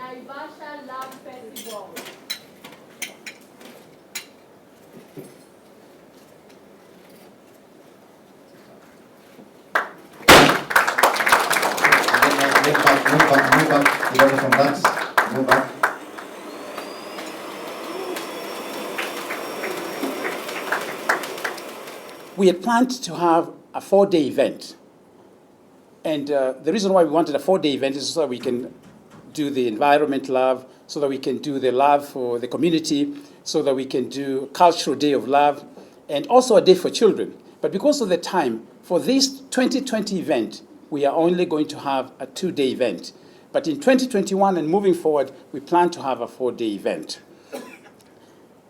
Naivasha Love Festival. Move back. You from that. Move back. We had planned to have a 4-day event. And the reason why we wanted a 4-day event is so that we can do the environment love, so that we can do the love for the community, so that we can do cultural day of love, and also a day for children. But because of the time, for this 2020 event, we are only going to have a 2-day event. But in 2021 and moving forward, we plan to have a 4-day event.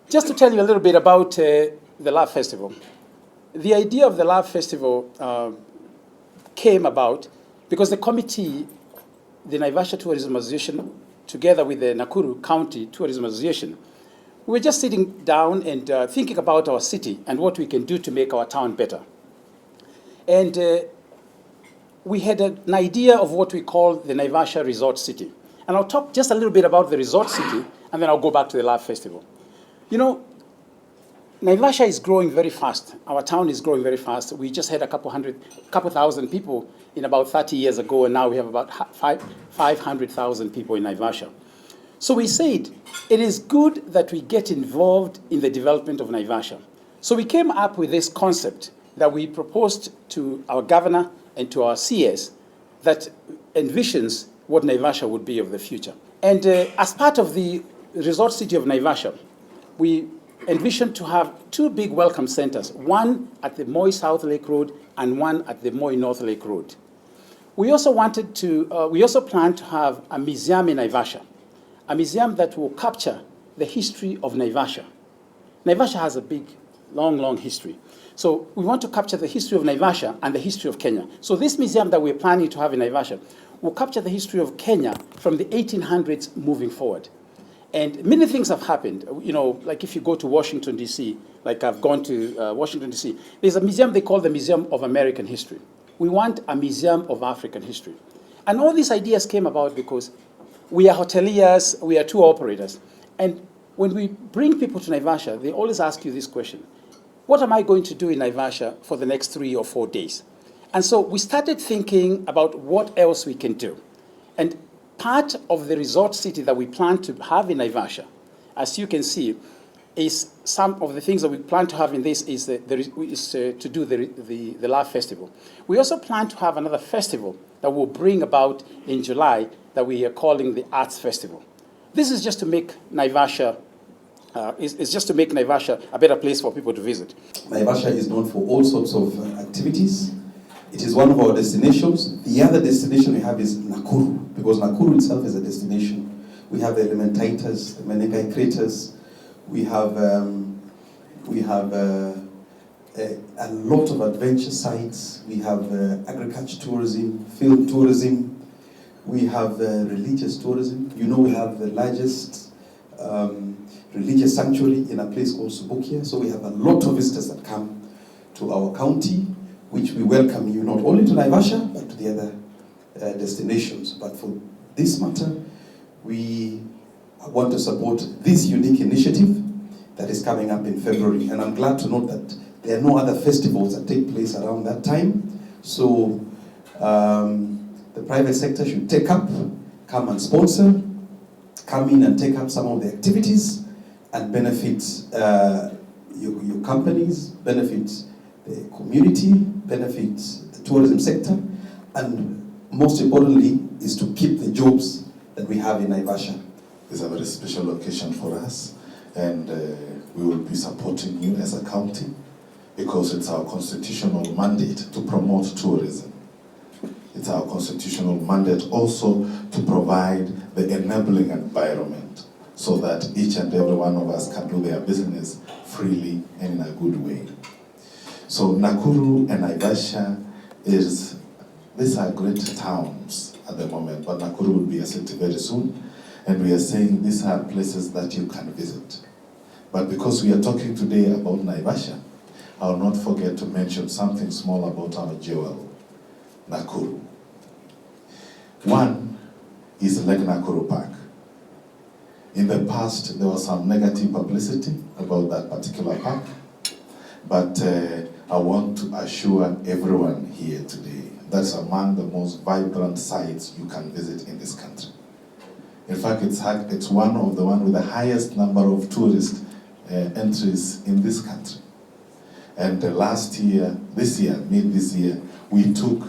Just to tell you a little bit about the Love Festival. The idea of the Love Festival came about because the committee, the Naivasha Tourism Association, together with the Nakuru County Tourism Association, we were just sitting down and thinking about our city and what we can do to make our town better. And we had an idea of what we call the Naivasha Resort City. And I'll talk just a little bit about the Resort City, and then I'll go back to the Love Festival. You know, Naivasha is growing very fast. Our town is growing very fast. We just had a couple thousand people in about 30 years ago, and now we have about 500,000 people in Naivasha. So we said it is good that we get involved in the development of Naivasha. So we came up with this concept that we proposed to our governor and to our CS that envisions what Naivasha would be of the future. And as part of the Resort City of Naivasha, we envisioned to have 2 big welcome centers, one at the Moi South Lake Road and one at the Moi North Lake Road. We also planned to have a museum in Naivasha, a museum that will capture the history of Naivasha. Naivasha has a big, long history. So we want to capture the history of Naivasha and the history of Kenya. So this museum that we're planning to have in Naivasha will capture the history of Kenya from the 1800s moving forward. And many things have happened. You know, like if you go to Washington, D.C., like I've gone to Washington, D.C., there's a museum they call the Museum of American History. We want a museum of African history. And all these ideas came about because we are hoteliers, we are tour operators. And when we bring people to Naivasha, they always ask you this question: what am I going to do in Naivasha for the next 3 or 4 days? And so we started thinking about what else we can do. And part of the resort city that we plan to have in Naivasha, as you can see, is some of the things that we plan to have in this is to do the Love Festival. We also plan to have another festival that we'll bring about in July that we are calling the Arts Festival. This is just to make Naivasha a better place for people to visit. Naivasha is known for all sorts of activities. It is one of our destinations. The other destination we have is Nakuru, because Nakuru itself is a destination. We have the Elementites, the Menengai craters. We have a lot of adventure sites. We have agriculture tourism, film tourism. We have religious tourism. You know, we have the largest religious sanctuary in a place called Subukia. So we have a lot of visitors that come to our county, which we welcome you not only to Naivasha, but to the other destinations. But for this matter, we want to support this unique initiative that is coming up in February. And I'm glad to note that there are no other festivals that take place around that time. So the private sector should take up, come and sponsor, come in and take up some of the activities and benefit your companies, benefit the community, benefit the tourism sector, and most importantly is to keep the jobs that we have in Naivasha. It's a very special occasion for us, and we will be supporting you as a county because it's our constitutional mandate to promote tourism. It's our constitutional mandate also to provide the enabling environment so that each and every one of us can do their business freely and in a good way. So Nakuru and Naivasha these are great towns at the moment, but Nakuru will be a city very soon, and we are saying these are places that you can visit. But because we are talking today about Naivasha, I will not forget to mention something small about our jewel, Nakuru. One is Lake Nakuru Park. In the past, there was some negative publicity about that particular park, but I want to assure everyone here today that's among the most vibrant sites you can visit in this country. In fact, it's one of the one with the highest number of tourist entries in this country. And this year, mid this year, we took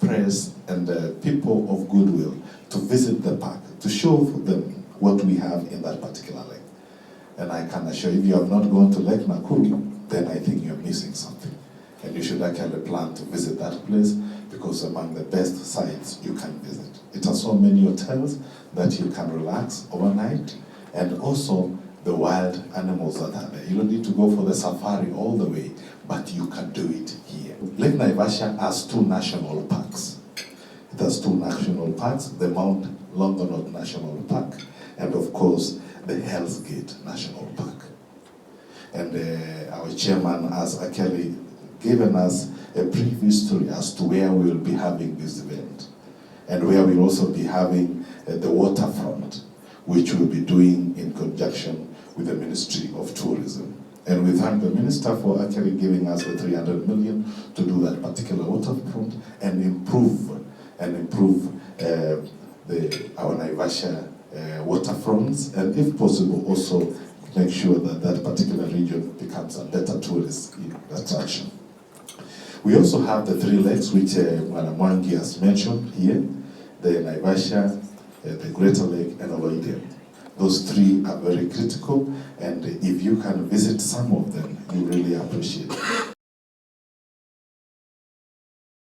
press and people of goodwill to visit the park, to show them what we have in that particular lake. And I can assure you, if you have not gone to Lake Nakuru, then I think you're missing something. And you should actually plan to visit that place, because among the best sites you can visit. It has so many hotels that you can relax overnight, and also the wild animals that are there. You don't need to go for the safari all the way, but you can do it here. Lake Naivasha has 2 national parks. It has 2 national parks, the Mount Longonot National Park, and of course, the Hell's Gate National Park. And our chairman has actually given us a brief history as to where we will be having this event, and where we'll also be having the waterfront, which we'll be doing in conjunction with the Ministry of Tourism. And we thank the minister for actually giving us the 300 million to do that particular waterfront and improve our Naivasha waterfronts, and if possible also make sure that that particular region becomes a better tourist attraction. We also have the 3 lakes which Mwangi has mentioned here, the Naivasha, the Greater Lake, and Oloidia. Those 3 are very critical, and if you can visit some of them, you really appreciate it.